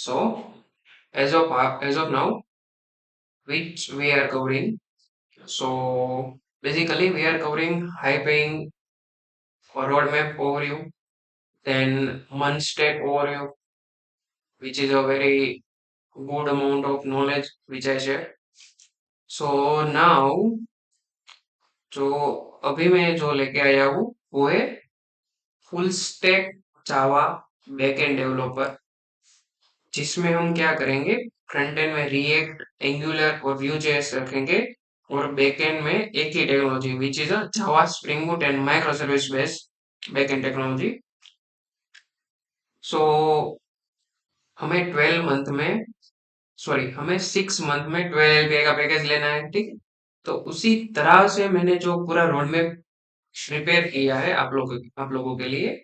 So as of now, which we are covering. So basically, we are covering high paying roadmap overview, then month stack overview, which is a very good amount of knowledge which I share. So now जो अभी मैं जो लेके आया हूँ वो है full stack Java backend developer, जिसमें हम क्या करेंगे, फ्रंट एंड में रिएक्ट, एंगुलर और Vue.js रखेंगे, और बैकएंड में एक ही technology which is Java spring boot and micro service based backend technology. So हमें 12 मंथ में, सॉरी हमें 6 मंथ में 12 LPA का पैकेज लेना है, ठीक है. तो उसी तरह से मैंने जो पूरा रोड मैप प्रिपेयर किया है आप लोगों के लिए,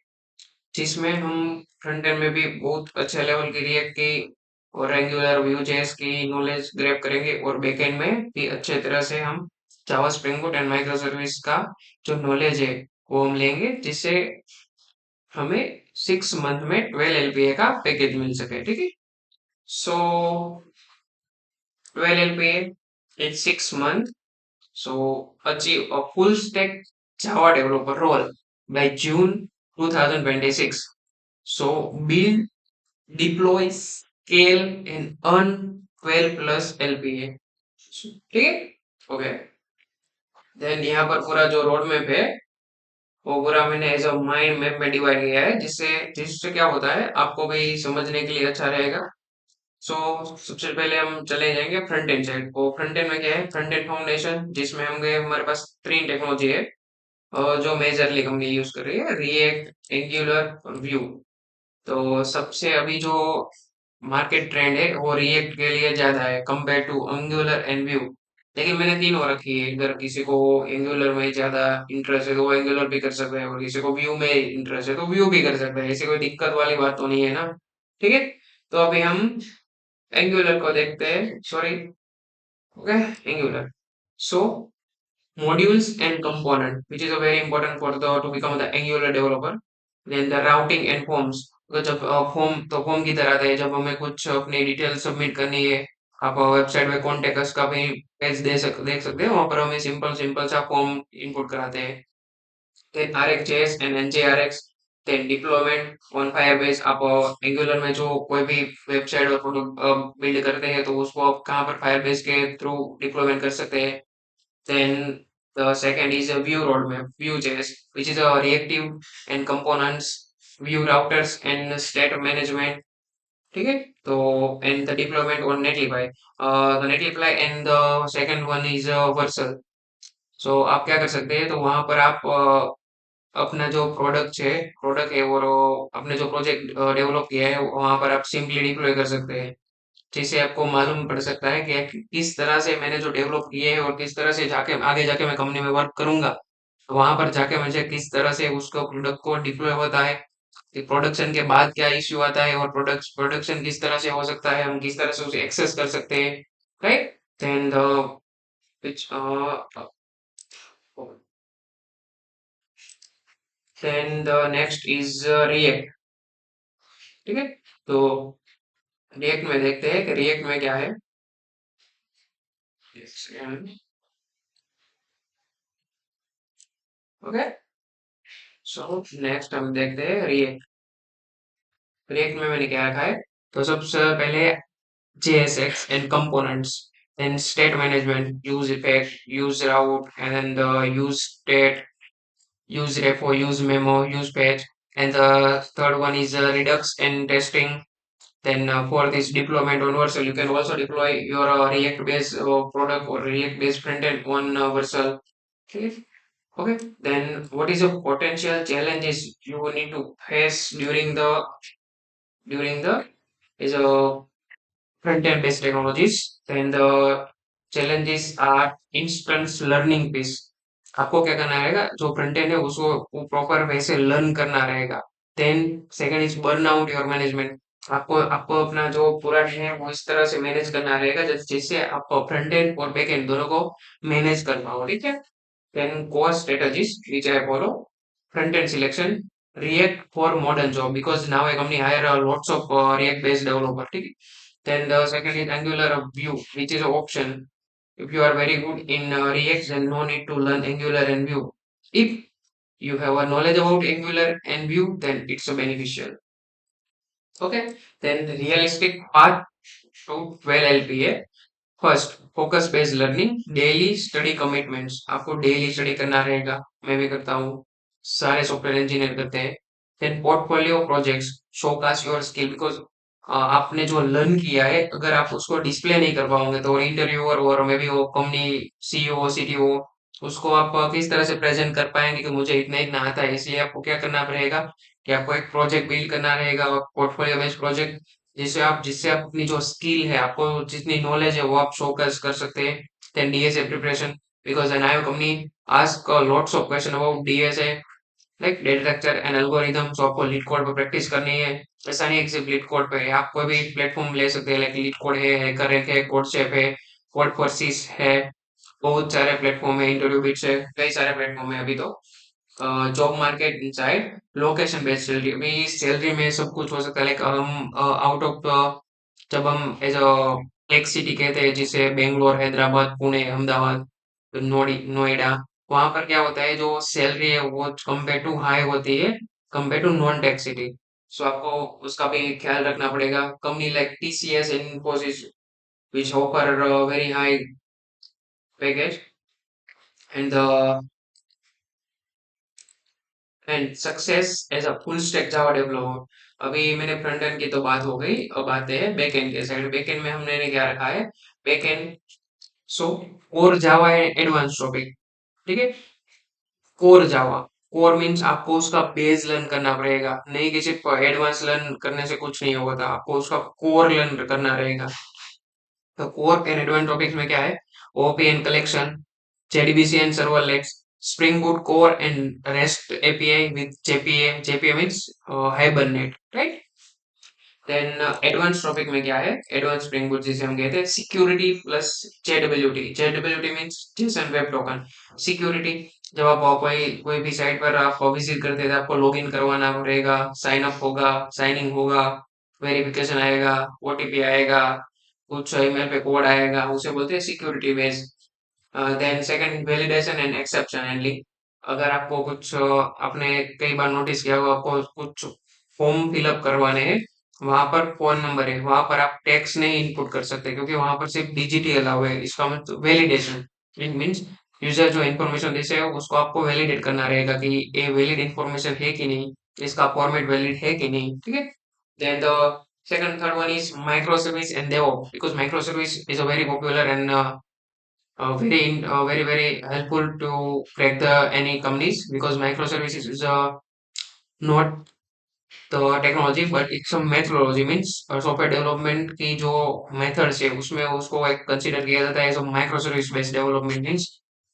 जिसमें हम फ्रंट एंड में भी बहुत अच्छे लेवल की रिएक्ट की और एंगुलर Vue.js की नॉलेज ग्रैब करेंगे, और बैकएंड में भी अच्छे तरह से हम जावा spring boot and micro service का जो नॉलेज है वो हम लेंगे, जिससे हमें 6 मंथ में 12 LPA का पैकेज मिल सके, ठीक है. सो 12 LPA in 6 months. So achieve a full stack Java developer role by June 2026. So build, deploy, scale and earn 12 plus LPA. ठीक है. ओके. देन यहाँ पर पूरा जो रोड मैप है वो पूरा मैंने एज अ माइंड मैप में डिवाइड किया है, जिससे जिससे क्या होता है आपको भी समझने के लिए अच्छा रहेगा. सो सबसे पहले हम चले जाएंगे फ्रंट एंड साइड को. फ्रंट एंड में क्या है, फ्रंट एंड फाउंडेशन, जिसमें हम गए, हमारे पास तीन टेक्नोलॉजी है जो मेजरली कंपनी यूज कर रही है, रिएक्ट, एंगुलर और व्यू. तो सबसे अभी जो मार्केट ट्रेंड है वो रिएक्ट के लिए ज्यादा है compare to angular and Vue. लेकिन मैंने तीनों रखी है, अगर किसी को एंगुलर में ज्यादा इंटरेस्ट है तो वो एंगुलर भी कर सकता है, और किसी को व्यू में इंटरेस्ट है तो व्यू भी कर सकता है. ऐसी कोई दिक्कत वाली बात तो नहीं है ना, ठीक है. तो अभी हम एंगुलर को देखते हैं, sorry. Okay. Angular. So modules and component, which is a very important for the to become the Angular developer. Then the routing and forms. तो जब फॉर्म, तो फॉर्म की तरह आते हैं जब हमें कुछ अपनी डिटेल सबमिट करनी है. आप वेबसाइट में कॉन्टेक्ट अस का भी पेज देख सकते हैं, वहां पर हमें सिंपल सिंपल सा फॉर्म इनपुट कराते हैं. then RxJS and NJRX. then deployment on Firebase. आप एंगुलर में जो कोई भी वेबसाइट और प्रोडक्ट बिल्ड करते हैं तो उसको आप कहाँ पर Firebase के थ्रू डिप्लॉयमेंट कर सकते हैं. then the second is a view roadmap, Vue.js, which is a reactive and components, view routers and state management. ठीक है. तो and the deployment on Netlify. The Netlify and the second one is Vercel. So आप क्या कर सकते हैं, तो वहां पर आप अपना जो प्रोडक्ट है और अपने जो प्रोजेक्ट डेवलप किया है वहां पर आप सिंपली डिप्लॉय कर सकते हैं, जिससे आपको मालूम पड़ सकता है कि किस तरह से मैंने जो डेवलप किए हैं और किस तरह से जाके आगे जाके मैं कंपनी में वर्क करूंगा, तो वहां पर जाके मुझे किस तरह से उसको प्रोडक्ट को डिप्लॉय होता है, प्रोडक्शन के बाद क्या इश्यू आता है, और प्रोडक्शन किस तरह से हो सकता है, हम किस तरह से उसे एक्सेस कर सकते हैं, right. Then the which then the next is React. ठीक है. तो रिएक्ट में देखते हैं कि रिएक्ट में क्या है. ओके. सो नेक्स्ट हम देखते हैं रिएक्ट. रिएक्ट में मैंने क्या रखा है, तो सबसे पहले JSX and components, then state management, use effect, use route, and then the use state, use repo, use memo, use patch, and the third one is Redux and testing. Then fourth is deployment on Vercel. You can also deploy your React-based product or React-based frontend on Vercel. Okay. Okay. Then what is the potential challenges you will need to face during the is a front-end based technologies. Then the challenges are instance learning piece. आपको क्या करना रहेगा, जो front end है उसको वो proper वैसे learn करना रहेगा. Then second is burn out your management. आपको आपको अपना जो पूरा डे है वो इस तरह से मैनेज करना रहेगा जिससे आप फ्रंट एंड और बैक एंड दोनों को मैनेज कर पाओ, ठीक है. Then core strategies which I follow. Front end selection, React for modern job because now a company hire lots of React based developer. ठीक है? Then the second is Angular Vue, which is an option. If you are very good in React, then no need to learn Angular and Vue. If you have a knowledge about Angular and Vue, then it's a beneficial. Okay. Then the realistic path to 12 LPA. First focus based learning, daily study commitments, आपको daily study करना रहेगा, मैं भी करता हूँ, सारे software engineer करते हैं। Then portfolio projects, showcase your skill because आपने जो लर्न किया है अगर आप उसको डिस्प्ले नहीं कर पाओगे तो इंटरव्यूअर और मे बी वो कंपनी सीईओ सीटीओ उसको आप किस तरह से प्रेजेंट कर पाएंगे कि मुझे इतना इतना आता है। इसलिए आपको क्या करना रहेगा कि आपको एक प्रोजेक्ट बिल्ड करना रहेगा, पोर्टफोलियो बेस्ड प्रोजेक्ट, जिससे आप अपनी जो स्किल है, आपको जितनी नॉलेज है वो आप शोकेस कर सकते हैं। Then DSA preparation because an I company ask lots of question about DSA like data structure and algorithm, so आपको लीड कोड पर प्रैक्टिस करनी है। ऐसा नहीं है कि सिर्फ लीड कोड पे है, आप कोई भी प्लेटफॉर्म ले सकते हैं लाइक लीड कोड है, हैकर है, कोड शेफ है, कोड फोर्सिस है, बहुत सारे प्लेटफॉर्म है, इंटरव्यू बिट्स है, कई सारे प्लेटफॉर्म है अभी तो। Job market inside, location based salary, अभी सैलरी में सब कुछ हो सकता है लाइक हम आउट ऑफ, जब हम एज अ एक सिटी कहते हैं जिसे बेंगलोर, हैदराबाद, पुणे, अहमदाबाद, नोएडा, वहां पर क्या होता है जो सैलरी है वो कंपेयर टू हाई होती है compare to non tech city. So आपको उसका भी ख्याल रखना पड़ेगा। Company like TCS, Infosys which offer a very high package and the and success as a full stack Java developer. अभी मैंने फ्रंट एंड की तो बात हो गई, अब आते हैं बैक एंड के साइड। बैक एंड में हमने क्या रखा है, back and, so core Java है एडवांस टॉपिक, ठीक है। कोर जावा, कोर मीन्स आपको उसका बेस लर्न करना पड़ेगा, नहीं कि सिर्फ एडवांस लर्न करने से कुछ नहीं होगा, आपको उसका कोर लर्न करना रहेगा। तो कोर एंड एडवांस टॉपिक्स में क्या है, OP and collection, JDBC and serverless, Spring Boot core and REST API with JPA. JPA means Hibernate, right? Then advance topic में क्या है, एडवांस स्प्रिंग बूट जिसे हम कहते हैं, security plus जेडब्ल्यूटी। जेडब्ल्यूटी means Jason web token. Security, जब आप कोई कोई भी साइट पर आप विजिट करते हैं तो आपको लॉगिन करवाना पड़ेगा, साइन अप होगा, साइन इन होगा, वेरिफिकेशन आएगा, ओटीपी आएगा, कुछ ईमेल पे कोड आएगा, उसे बोलते हैं security based. Then second, validation and exception handling. अगर आपको कुछ आपने कई बार नोटिस किया होगा, आपको कुछ फॉर्म फिलअप करवाने हैं, वहां पर फोन नंबर है, वहां पर आप टेक्स्ट नहीं इनपुट कर सकते क्योंकि वहां पर सिर्फ डिजिट ही अलाउ है। इसका मतलब वैलिडेशन, इट मींस यूजर जो इन्फॉर्मेशन देते हैं उसको आपको वैलिडेट करना रहेगा कि ये वैलिड इन्फॉर्मेशन है कि नहीं, इसका फॉर्मेट वैलिड है कि नहीं, ठीक है। Then the second third one is microservice and DevOps because microservice is a very popular and very helpful to crack the any companies because microservices is not the technology but it's a methodology means software development की जो methods है उसमें उसको एक consider किया जाता है as micro service based development means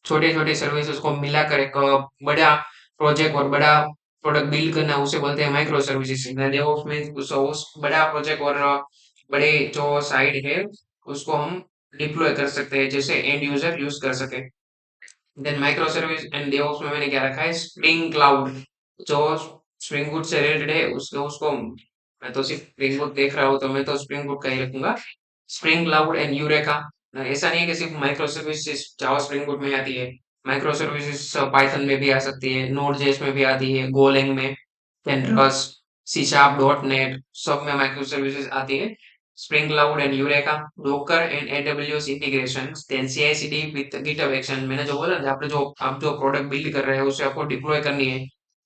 छोटे छोटे सर्विसेज को मिलाकर एक बड़ा प्रोजेक्ट और बड़ा प्रोडक्ट बिल्ड करना उसे बोलते हैं माइक्रो सर्विसेज। डेवऑप्स मींस उस बड़ा प्रोजेक्ट और बड़े जो साइड है उसको हम डिप्लॉय कर सकते हैं जैसे एंड यूजर यूज कर सके। Then micro service and DevOps में मैंने क्या रखा है, स्प्रिंग क्लाउड, जो स्प्रिंग बूट से रिलेटेड है उसको उसको मैं तो सिर्फ स्प्रिंग बूट देख रहा हूँ तो मैं तो स्प्रिंग बूट का ही रखूंगा। स्प्रिंग क्लाउड एंड यूरेका, ऐसा नहीं है कि सिर्फ माइक्रो सर्विसेज जावा स्प्रिंग बूट में आती है, माइक्रो सर्विसेज पाइथन में भी आ सकती है, नोड जेएस में भी आती है, गोलैंग में, then Rust, C sharp dot net, सब में माइक्रो सर्विसेज आती है। Spring Cloud and Eureka, Docker and AWS integrations, then CI/CD with GitHub Action। मैंने जो बोला ना, आपने जो आप जो प्रोडक्ट बिल्ड कर रहे हो उसे आपको डिप्लॉय करनी है,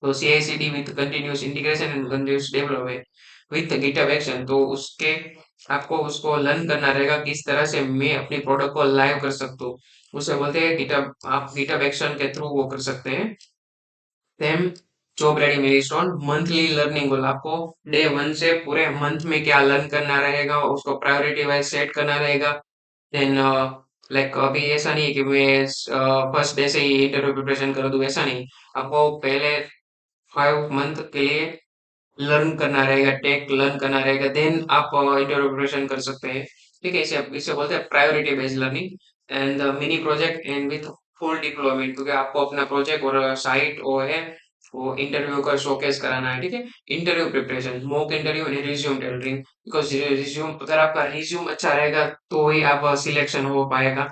तो CI/CD with continuous integration and continuous development with GitHub Action, तो उसके आपको उसको लर्न करना रहेगा किस तरह से मैं अपनी प्रोडक्ट को लाइव कर सकता हूँ, उसे बोलते हैं गिटहब। आप गिटहब एक्शन के थ्रू वो कर सकते हैं। Then job ready milestone, monthly learning goal, आपको डे वन से पूरे मंथ में क्या लर्न करना रहेगा उसको प्रायोरिटी वाइज सेट करना रहेगा। देन लाइक अभी ऐसा नहीं है कि मैं फर्स्ट डे से ही इंटरव्यू प्रिपरेशन कर दूं, ऐसा नहीं, आपको पहले 5 मंथ के लिए लर्न करना रहेगा, टेक लर्न करना रहेगा, देन आप इंटरव्यू प्रिपरेशन कर सकते हैं, ठीक है। इसे इसे बोलते हैं priority based learning and mini project and with full deployment, क्योंकि आपको अपना प्रोजेक्ट और साइट वो है वो इंटरव्यू का शोकेस कराना है, ठीक है। Interview preparation, mock interview and resume tailoring, because resume, अगर आपका रिज्यूम अच्छा रहेगा तो ही आप सिलेक्शन हो पाएगा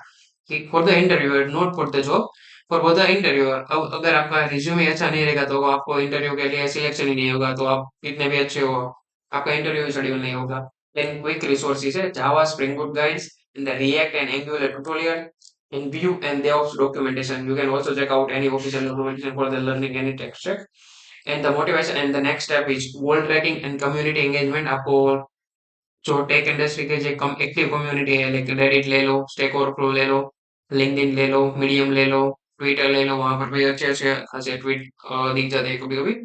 कि for the interviewer, not for the job, for the interviewer. अब अगर आपका रिज्यूम ही अच्छा नहीं रहेगा तो आपको इंटरव्यू के लिए सिलेक्शन ही नहीं होगा, तो आप कितने भी अच्छे हो, आपका इंटरव्यू शेड्यूल नहीं होगा। देन क्विक रिसोर्सेज है, जावा spring boot guides in the react and angular tutorial in Vue and DevOps documentation. You can also check out any official documentation for the learning any tech stack. And the motivation and the next step is goal tracking and community engagement. आपको जो tech industry के जो कम active community है, like Reddit ले लो, stack overflow ले लो, LinkedIn ले लो, medium ले लो, Twitter ले लो, वहां पर भी अच्छे अच्छे खासे ट्वीट दिख जाते हैं कभी कभी।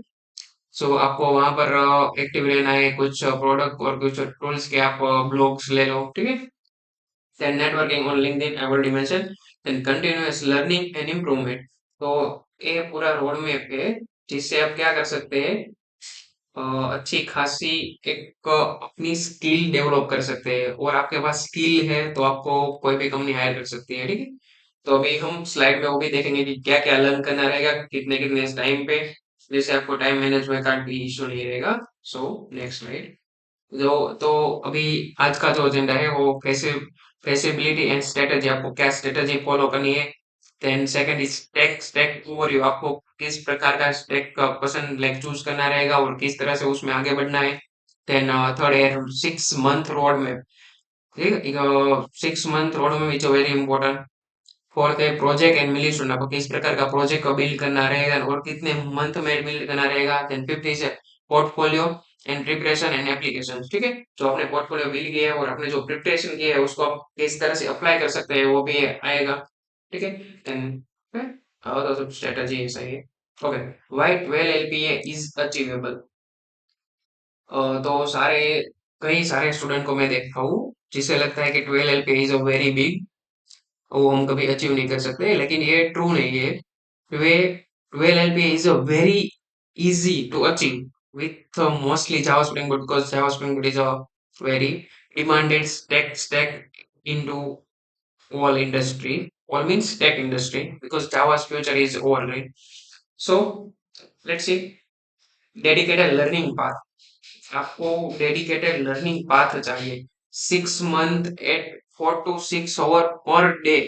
सो आपको वहां पर एक्टिव रहना है, कुछ प्रोडक्ट और कुछ टूल्स के आप ब्लॉग्स ले लो, ठीक है। then networking on LinkedIn I already mentioned, then continuous learning and improvement। तो ये पूरा रोड मैप है जिससे आप क्या कर सकते हैं, अ, अच्छी खासी एक अपनी स्किल डेवलप कर सकते हैं, और आपके पास स्किल है तो आपको कोई भी कंपनी हायर कर सकती है, ठीक है। तो अभी हम स्लाइड में वो भी देखेंगे कि क्या क्या लर्न करना रहेगा, कितने कितने टाइम पे, जैसे आपको टाइम मैनेजमेंट का भी इशू नहीं रहेगा। So next slide. जो तो अभी आज का जो एजेंडा है वो फेसिबिलिटी एंड स्ट्रेटजी, आपको क्या स्ट्रेटजी फॉलो करनी है। Then second is stack stack overview, आपको किस प्रकार का स्टैक का पसंद लाइक चूज करना रहेगा और किस तरह से उसमें आगे बढ़ना है। देन थर्ड है 6 मंथ रोड मैप, ठीक है। 6 month road map is very important. Fourth है प्रोजेक्ट एंड मिलीस्टोन, आपको किस प्रकार का प्रोजेक्ट को बिल्ड करना रहेगा और कितने मंथ में बिल्ड करना रहेगा। Then fifth is portfolio and preparation and application, ठीक है। जो आपने पोर्टफोलियो बिल्ड किया है और आपने जो प्रिपरेशन किया है उसको आप किस तरह से अप्लाई कर सकते हैं वो भी आएगा, ठीक है। देन और सब स्ट्रेटजी ऐसा ही है। Okay, why 12 LPA is achievable. तो कई सारे स्टूडेंट को मैं देखता हूँ जिसे लगता है कि 12 LPA is a very big, वो हम कभी अचीव नहीं कर सकते, लेकिन ये ट्रू नहीं है। वे 12 LPA is a very easy to achieve with mostly Java Spring Boot, because Java Spring Boot is a very demanded stack into all industry. All means tech industry, because Java's future is over, right? So let's see, dedicated learning path, आपको dedicated learning path चाहिए। 6 month at 4 to 6 hour per day.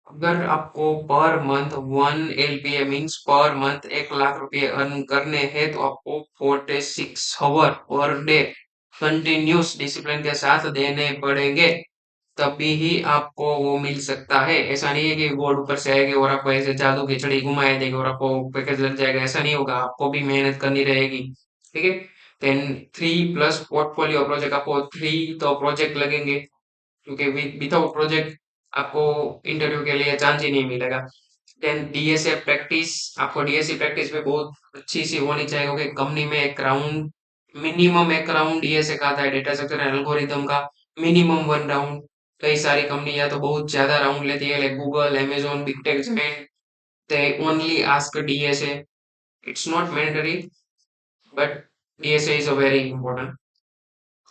अगर आपको per month 1 LPA means per month 1 lakh रुपए earn करने हैं तो आपको 46 our per day continuous discipline के साथ देने पड़ेंगे, तभी ही आपको वो मिल सकता है। ऐसा नहीं है कि बोर्ड ऊपर से आएगी और आपको ऐसे जादू की छड़ी घुमाए देगी और आपको पैकेज लग जाएगा, ऐसा नहीं होगा, आपको भी मेहनत करनी रहेगी, ठीक है। देन 3 प्लस पोर्टफोलियो प्रोजेक्ट, आपको 3 तो प्रोजेक्ट लगेंगे, क्योंकि विदाउट प्रोजेक्ट आपको इंटरव्यू के लिए चांस ही नहीं मिलेगा। देन डीएसए प्रैक्टिस, आपको डीएसए प्रैक्टिस में बहुत अच्छी सी होनी चाहिए, क्योंकि कंपनी में एक राउंड, मिनिमम एक राउंड डीएसए का आता है, डेटा स्ट्रक्चर एल्गोरिदम का, मिनिमम 1 राउंड। कई सारी कंपनी या तो बहुत ज्यादा राउंड लेती है, like Google, Amazon, big tech giant, they only ask DSA. It's not mandatory, but DSA is a very important.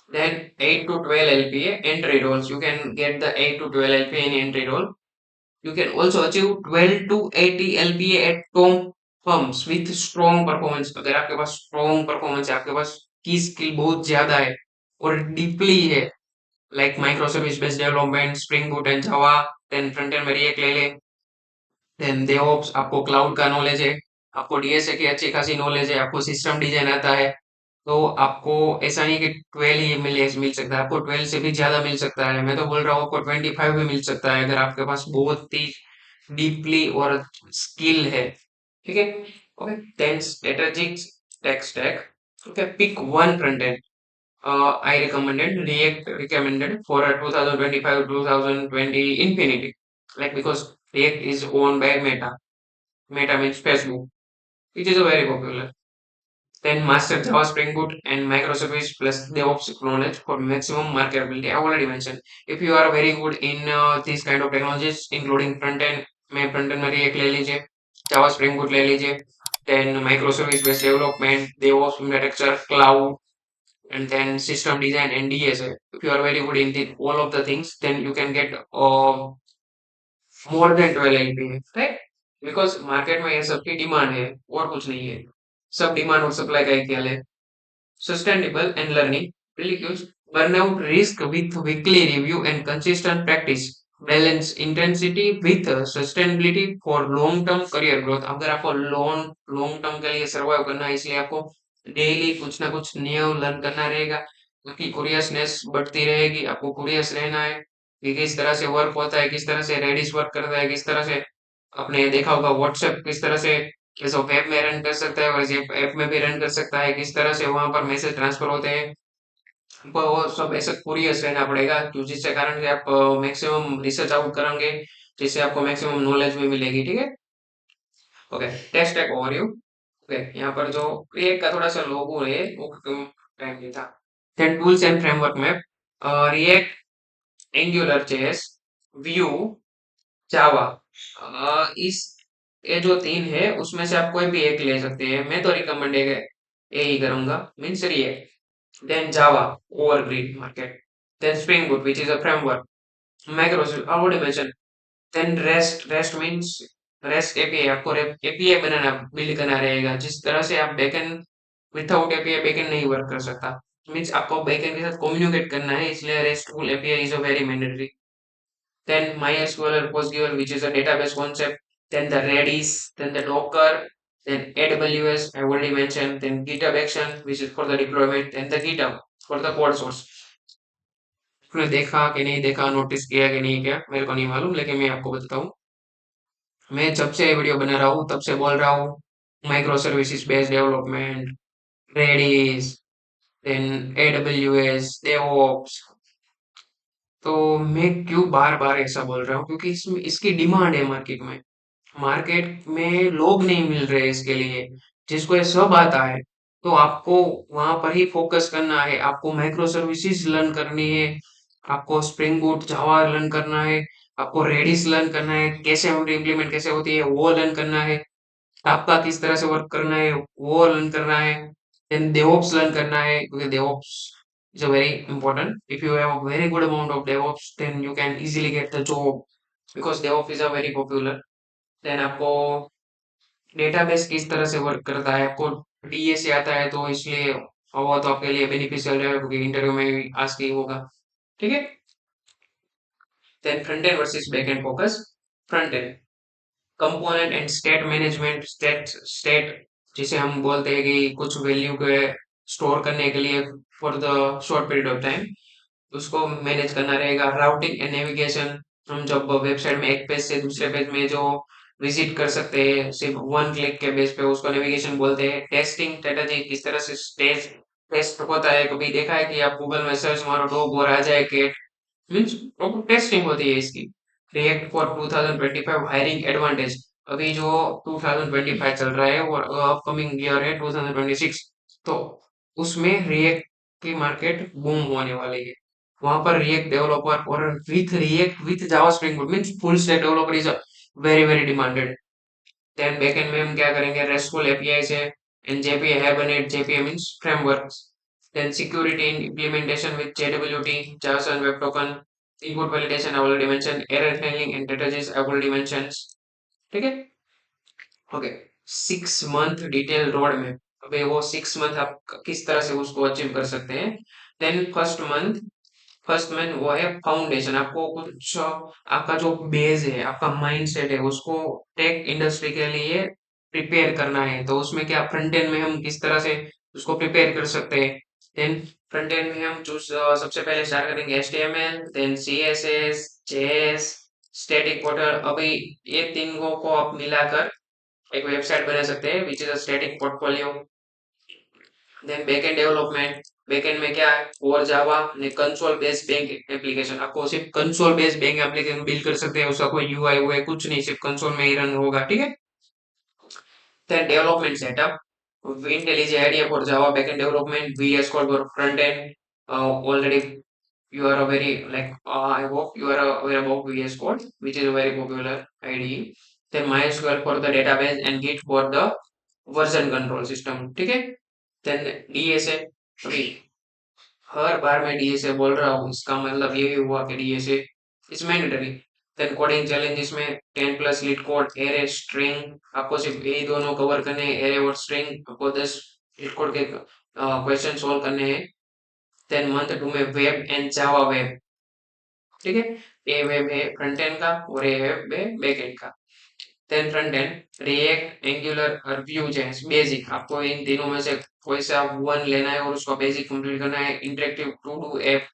Then 8 to 12 LPA entry roles. You can get the 8 to 12 LPA in entry role. You can also achieve 12 to 80 LPA at top firms with strong performance। अगर आपके पास strong performance है, आपके पास की skill बहुत ज्यादा है और deeply है, like micro service based development, spring boot and Java, then front end में रिएक्ट ले ले, देन डेवऑप्स, आपको क्लाउड का नॉलेज है, आपको डीएसए की अच्छी खासी नॉलेज है, आपको सिस्टम डिजाइन आता है, तो आपको ऐसा नहीं कि 12 ही मिल सकता है, आपको 12 से भी ज्यादा मिल सकता है। मैं तो बोल रहा हूँ आपको 25 भी मिल सकता है, अगर आपके पास बहुत ही डीपली और स्किल है, ठीक है। Okay, then strategic tech stack. Okay, pick one front end. I recommended for a 2025-2020 Infinity, like because React is owned by Meta. Meta means Facebook. It is a very popular. Then master Java Spring Boot and microservice plus DevOps knowledge for maximum marketability. I already mentioned. If you are very good in these kind of technologies, including front end, मैं front end में React ले लीजिए, Java Spring Boot ले लीजिए, then microservice based development, DevOps architecture, cloud, and then system design and DSA. If you are very good in all of the things, then you can get more than 12 LPA, right? Because market में ये सबकी demand है और कुछ नहीं है। सब demand और सप्लाई का ही खेल है। Sustainable and learning reduce burnout risk with weekly review and consistent practice. Balance intensity with sustainability for long term career growth. अगर आपको लॉन्ग टर्म के लिए सर्वाइव करना है, इसलिए आपको डेली कुछ ना कुछ न्यू लर्न करना रहेगा। आपकी क्यूरियसनेस बढ़ती रहेगी, आपको क्यूरियस रहना है कि किस तरह से वर्क होता है, किस तरह से रेडिस वर्क करता है, किस तरह से आपने देखा होगा व्हाट्सएप किस तरह से जैसे वेब में रन कर सकता है वैसे ऐप में भी रन कर सकता है, किस तरह से वहां पर मैसेज ट्रांसफर होते हैं। आपको वो सब ऐसा क्यूरियस रहना पड़ेगा, तो जिससे कारण से आप मैक्सिमम रिसर्च आउट करेंगे, जिससे आपको मैक्सिमम नॉलेज भी मिलेगी। ठीक है। Okay. Test tech overview. Okay, यहाँ पर जो रिएक्ट का थोड़ा सा लोगो है वो टाइम नहीं था। देन टूल्स एंड फ्रेमवर्क में रिएक्ट, एंगुलर जेएस, व्यू, जावा। इस ये जो तीन है उसमें से आप कोई भी एक ले सकते हैं, मैं तो रिकमेंड ये ही करूंगा, means React. Then Java, evergreen market. Then Spring Boot which is a framework, microservice already mention. Then rest means rest API, आपको एपीआई बनाना बिल्ड करना रहेगा, जिस तरह से आप बैकएंड विदाउट एपीआई बैकएंड नहीं वर्क कर सकता। मीन्स आपको बैकएंड के साथ कम्युनिकेट करना है, इसलिए restful API is a very mandatory. Then MySQL or PostgreSQL, which is a database concept, then the Redis, then the Docker, then AWS, I already mentioned, then GitHub Action, which is for the deployment, then the GitHub for the code source. आपने देखा कि नहीं देखा, notice किया कि नहीं किया, मेरे को नहीं मालूम, लेकिन मैं आपको बताता हूँ। मैं जब से वीडियो बना रहा हूँ तब से बोल रहा हूँ micro services based development, Redis, then AWS, DevOps। तो मैं क्यों बार बार ऐसा बोल रहा हूँ, क्योंकि इसमें इसकी डिमांड है मार्केट में। मार्केट में लोग नहीं मिल रहे इसके लिए, जिसको ये सब आता है। तो आपको वहां पर ही फोकस करना है, आपको माइक्रो सर्विसेज लर्न करनी है, आपको स्प्रिंग बूट जावा लर्न करना है, आपको रेडिस लर्न करना है, कैसे इम्प्लीमेंट कैसे होती है वो लर्न करना है, आपका किस तरह से वर्क करना है वो लर्न करना है। देन डेवऑप्स लर्न करना है, क्योंकि DevOps is a very important. If you have a very good amount of DevOps then you can easily get the job, because DevOps is a very popular. Then आपको database किस तरह से work करता है, आपको डीएसए आता है तो इसलिए वो तो आपके लिए बेनिफिशियल रहेगा, क्योंकि इंटरव्यू में भी आज के ही होगा। ठीक है। Then front end versus back end focus. Front end component and state management. State जिसे हम बोलते हैं कि कुछ वैल्यू को स्टोर करने के लिए for the short period of time उसको मैनेज करना रहेगा। राउटिंग एंड नेविगेशन, हम जब वेबसाइट में एक पेज से दूसरे पेज में जो विजिट कर सकते हैं सिर्फ वन क्लिक के बेस पे, उसको नेविगेशन बोलते हैं। टेस्टिंग स्ट्रेटजी, किस तरह से स्टेज टेस्ट होता है, कभी देखा है कि आप गूगल में सर्च मारो डॉग और आ जाए कैट, मीन्स प्रॉपर टेस्टिंग होती है इसकी। रिएक्ट फॉर 2025 हायरिंग एडवांटेज, अभी जो 2025 चल रहा है और अपकमिंग ईयर है 2026, तो उसमें रिएक्ट की मार्केट बूम होने वाली है। वहां पर रिएक्ट डेवलपर और with React with Java spring boot means full stack developer is very very demanded. Then backend में हम क्या करेंगे, रेस्टफुल एपीआई से and JPA Hibernate, JPA means frameworks. Then security implementation with JWT, JSON Web Token, input validation I already mentioned, error handling and strategies I already mentioned। ठीक है। Okay. 6 month detail road map, अबे वो 6 month आप किस तरह से उसको achieve कर सकते हैं। देन फर्स्ट मंथ वो है फाउंडेशन, आपको कुछ आपका जो बेस है, आपका माइंड सेट है, उसको टेक इंडस्ट्री के लिए प्रिपेयर करना है। तो उसमें क्या फ्रंट एंड में हम किस तरह से उसको प्रिपेयर कर सकते हैं। देन फ्रंट एंड में हम चूज सबसे पहले स्टार्ट करेंगे HTML, then CSS, JS, static portal. अभी ये तीनों को आप मिलाकर एक वेबसाइट बना सकते हैं which is a static portfolio. Then backend development, backend में क्या है और जावा ने कंसोल बेस्ड बैंक एप्लीकेशन, आपको सिर्फ console based bank application build कर सकते हैं, उसका कोई यूआई हुआ कुछ नहीं, सिर्फ कंसोल में ही रन होगा। ठीक है। Then development setup, IntelliJ IDEA for Java backend development, VS Code for front end। Already you are a very like I hope you are aware about VS Code, which is a very popular IDE। Then MySQL for the database and Git for the version control system। ठीक है। Then DSA, अभी हर बार मैं DSA बोल रहा हूँ, इसका मतलब ये हुआ कि DSA is mandatory. Then coding challenges में 10 plus LeetCode array string, आपको सिर्फ यही दोनों कवर करने हैं, एरे और स्ट्रिंग। आपको 10 लीड कोड के क्वेश्चन सोल्व करने हैं। देन मंथ 2 में वेब एंड जावा वेब, ठीक है। ये वेब है फ्रंट एंड का और ये वेब है बैक एंड का। Then front end React, Angular और Vue.js बेसिक, आपको इन तीनों में से कोई सा वन लेना है और उसका बेसिक कंप्लीट करना है। Interactive to do app,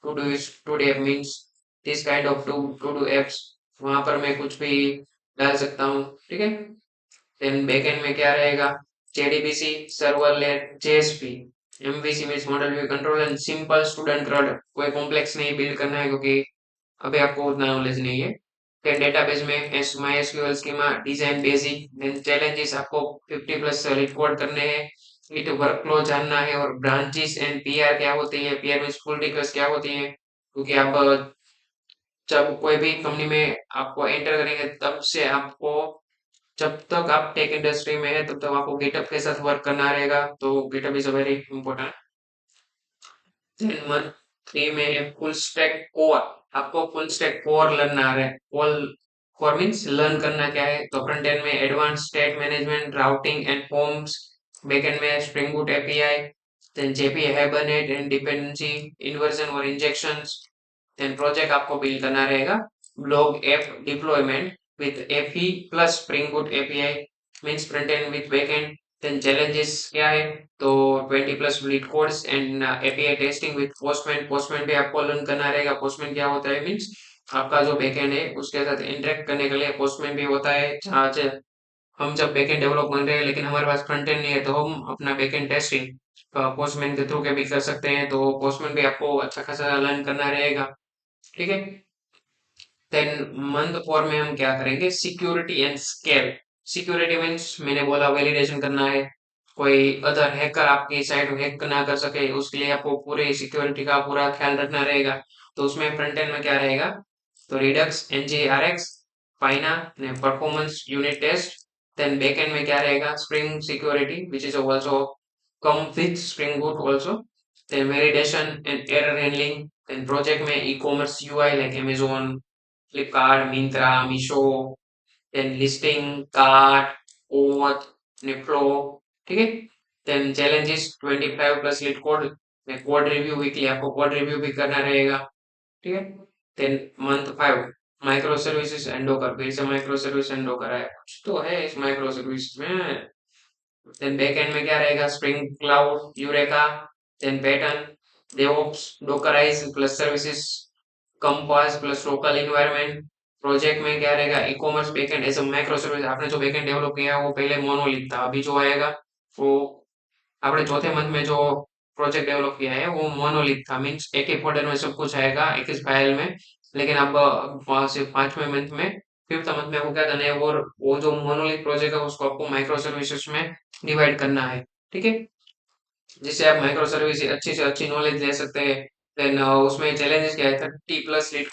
to do app means this kind of to do apps, वहां पर मैं कुछ भी डाल सकता हूँ, ठीक है। देन बैकएंड में क्या रहेगा, JDBC servlet JSP, MVC means model view control and simple student crowd, कोई कॉम्प्लेक्स नहीं बिल्ड करना है क्योंकि अभी आपको उतना नॉलेज नहीं है। फिर डेटाबेस में MySQL schema design basic. Then challenges, आपको 50 प्लस रिकॉर्ड करने हैं, गिट वर्कफ्लो जानना है और ब्रांचेस एंड PR क्या होती है, PR मींस पुल रिक्वेस्ट क्या होती है, क्योंकि आप जब कोई भी कंपनी में आपको एंटर करेंगे तब से आपको, जब तक आप टेक इंडस्ट्री में है तब तक आपको गिटहब के साथ वर्क करना रहेगा, तो GitHub is a very important. Then month 3 में फुल स्टैक कोर, आपको फुल स्टैक कोर लर्न आ रहा है। कोर मींस लर्न करना क्या है, तो फ्रंट एंड में advance state management routing and forms, back end में Spring Boot API, then JP Hibernate and dependency inversion और इंजेक्शंस। देन प्रोजेक्ट आपको बिल्ड करना रहेगा blog app deployment with FE plus Spring Boot API means front end with back end. Then challenges क्या है, तो 20 plus LeetCodes and API testing with Postman, Postman पे आपको learn करना रहेगा। पोस्टमैन क्या होता है मींस आपका जो बैकएंड है उसके साथ इंटरेक्ट करने के लिए पोस्टमैन भी होता है, जहाँ से हम जब बैकएंड डेवलप कर रहे हैं लेकिन हमारे पास फ्रंट एंड नहीं है तो हम अपना बैकएंड टेस्टिंग पोस्टमैन के थ्रू के भी कर सकते हैं, तो पोस्टमैन भी आपको अच्छा खासा लर्न करना रहेगा, ठीक है। देन मंथ 4 में हम क्या करेंगे, security and scale. Security means मैंने बोला वैलिडेशन करना है, कोई अदर हैकर आपकी साइट हैक ना कर सके, उसके लिए आपको पूरे सिक्योरिटी का पूरा ख्याल रखना रहेगा। तो उसमें फ्रंट एंड में क्या रहेगा, तो रिडक्स NGRX फाइना ने performance unit test. Then back end में क्या रहेगा, spring security which is also come with spring boot also. Then validation and error handling. Then project में e-commerce UI like Amazon, Flipkart, Myntra, Meesho, then listing, cart, auth, Niflo, ठीक है। Then challenges 25 plus LeetCode, code review weekly, आपको code review भी करना रहेगा, ठीक है। Then month 5 micro services and Docker, फिर से माइक्रो सर्विस एंडोकर है, कुछ तो है इस माइक्रो सर्विस में। देन बैकएंड में क्या रहेगा, Spring Cloud, Eureka, then pattern, DevOps, dockerize plus services, compass plus local environment. Project में क्या रहेगा, e-commerce backend as a micro service. आपने जो बैकएंड डेवलप किया है वो पहले मोनोलिथ था, अभी जो आएगा वो आपने चौथे मंथ में जो प्रोजेक्ट डेवलप किया है वो मोनोलिथ था, मींस एक ही फोल्डर में सब कुछ आएगा एक ही फाइल में। लेकिन अब वहां से 5वें मंथ में, 5th मंथ में आपको क्या करना है, वो जो मोनोलिथ प्रोजेक्ट है उसको आपको माइक्रो सर्विसेज में डिवाइड करना है, ठीक है, जिससे आप माइक्रो सर्विस अच्छी से अच्छी नॉलेज ले सकते हैं। देन उसमें चैलेंजेस क्या है, 30 plus leet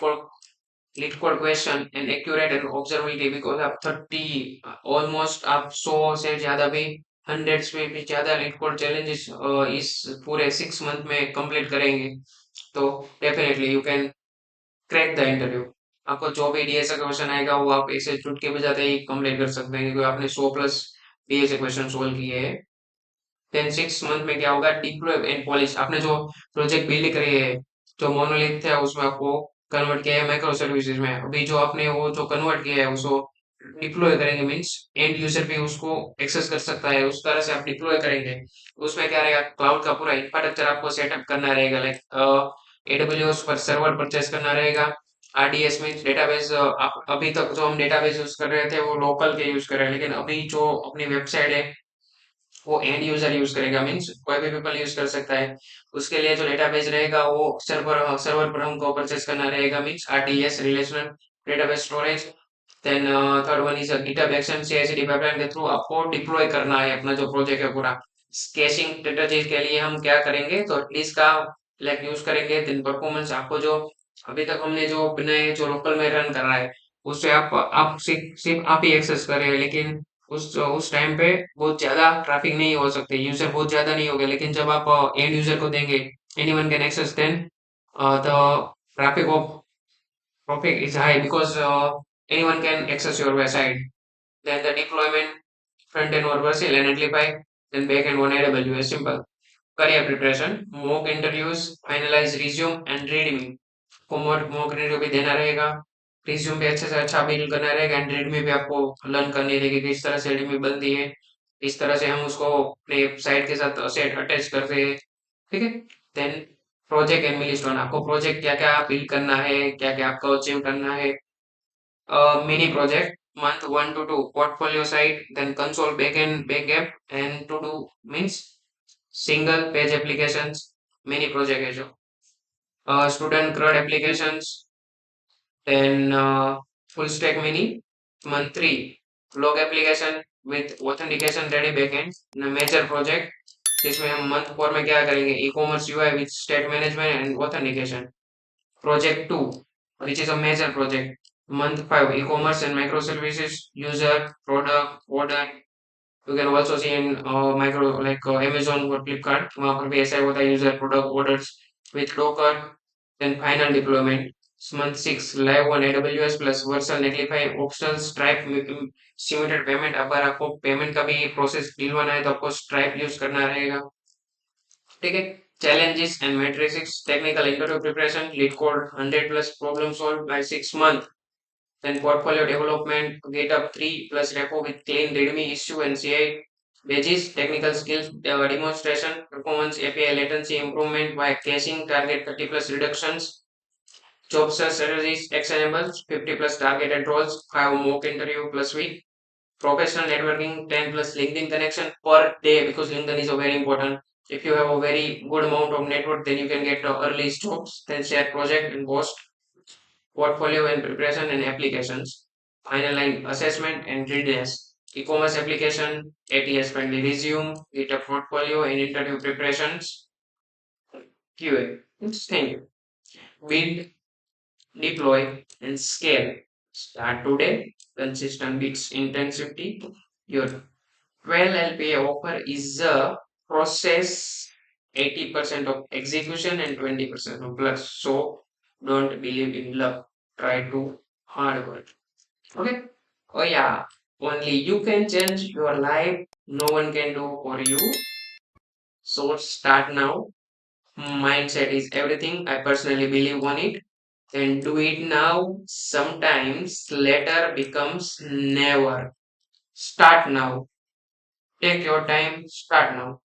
code question and accurate and observability, because आप 30 ऑलमोस्ट आप 100 से ज्यादा भी, 100 से भी ज्यादा लीड कोड चैलेंजेस इस पूरे 6 मंथ में कंप्लीट करेंगे, तो definitely you can crack the interview. आपको जो भी DSA का क्वेश्चन आएगा वो आप ऐसे चुटकी बजाते ही कंप्लीट कर सकते हैं क्योंकि आपने 100 प्लस DSA क्वेश्चन सोल्व किए हैं। देन 6 मंथ में क्या होगा, डिप्लॉय एंड पॉलिश, आपने जो प्रोजेक्ट बिल्ड करे है, जो मोनोलिथ है उसमें आपको कन्वर्ट किया है माइक्रो सर्विसेज में। अभी जो आपने वो जो कन्वर्ट किया है उसको डिप्लॉय करेंगे, मींस एंड यूजर भी उसको एक्सेस कर सकता है, उस तरह से आप डिप्लॉय करेंगे। उसमें क्या रहेगा, क्लाउड का पूरा इंफ्रास्ट्रक्चर आपको सेटअप करना रहेगा, लाइक AWS पर सर्वर परचेस करना रहेगा। RDS मींस डेटाबेस, अभी तक जो हम डेटाबेस यूज कर रहे थे वो लोकल के यूज कर रहे हैं, लेकिन अभी जो अपनी वेबसाइट है वो एंड यूजर यूज करेगा, मींस कोई भी पीपल यूज कर सकता है। उसके लिए जो डेटाबेस रहेगा वो सर्वर पर हमको परचेस करना रहेगा, means RDS relational database storage. Then third one is GitHub action, CI/CD pipeline के थ्रू आपको डिप्लॉय करना है अपना जो प्रोजेक्ट है पूरा। कैशिंग स्ट्रेटजी के लिए हम क्या करेंगे, तो एटलीस्ट का लाइक यूज करेंगे। देन परफॉर्मेंस, आपको जो अभी तक हमने जो बनाए जो लोकल में रन कर रहा है उससे आप सिर्फ आप ही एक्सेस कर रहे हैं, लेकिन उस टाइम पे बहुत ज्यादा ट्रैफिक नहीं हो सकते, यूजर बहुत ज्यादा नहीं हो गए, लेकिन जब आप एंड यूजर को देंगे anyone can access, then the traffic of Traffic is high because anyone can access your website. Then the deployment, front end or Vercel and Amplify, then back end on AWS. Simple. Career preparation, mock interviews, finalize resume and readme. को mock interview भी देना रहेगा, resume पे अच्छे से अच्छा build करना रहेगा एंड रीडमी पे आपको लर्न करनी रहेगी कि किस तरह से रीडमी बनती है, इस तरह से हम उसको अपने साइट के साथ सेट अटैच करते हैं। ठीक है। देन प्रोजेक्ट एंड मिलस्टोन, आपको प्रोजेक्ट क्या क्या बिल्ड करना है, क्या क्या आपको अचीव करना है। Mini project, month 1 to 2 portfolio site, then console backend backup and to do means single page applications, mini project है जो student CRUD applications, then full stack mini, month 3 log application with authentication ready backend, major project जिसमें हम month 4 में क्या करेंगे, e commerce UI with state management and authentication. Project 2, which is a major project. Month 5, e-commerce and microservices, user, product, order. You can also see in micro like Amazon or Flipkart. वहाँ पर भी ऐसा ही होता है, user, product, orders with Docker. Then final deployment. Month 6, live on AWS plus Vercel, Netlify, optional Stripe, simulated payment. अगर आपको payment का भी प्रोसेस दिलवाना है तो आपको Stripe यूज करना रहेगा। ठीक है। Challenges and matrices, technical interview preparation, lead code 100 plus problem solved by 6 months. Then portfolio development, GitHub 3 plus repo with clean readme issue and CI badges, technical skills demonstration, performance API latency improvement by caching, target 30 plus reductions, job search strategies, examples, 50 plus targeted roles, 5 mock interview plus week, professional networking, 10 plus LinkedIn connection per day because LinkedIn is a very important. If you have a very good amount of network, then you can get early jobs, then share project and post portfolio and preparation and applications, final line assessment and readiness, e-commerce application, ATS friendly resume, GitHub portfolio and interview preparations, QA. Thank you. Build, deploy and scale. Start today. Consistent beats intensity. Your 12 LPA offer is a process, 80% of execution and 20% of luck. So don't believe in luck. Try to hard work. Okay? Oh yeah. Only you can change your life. No one can do for you. So start now. Mindset is everything. I personally believe on it. And do it now. Sometimes later becomes never. Start now. Take your time. Start now.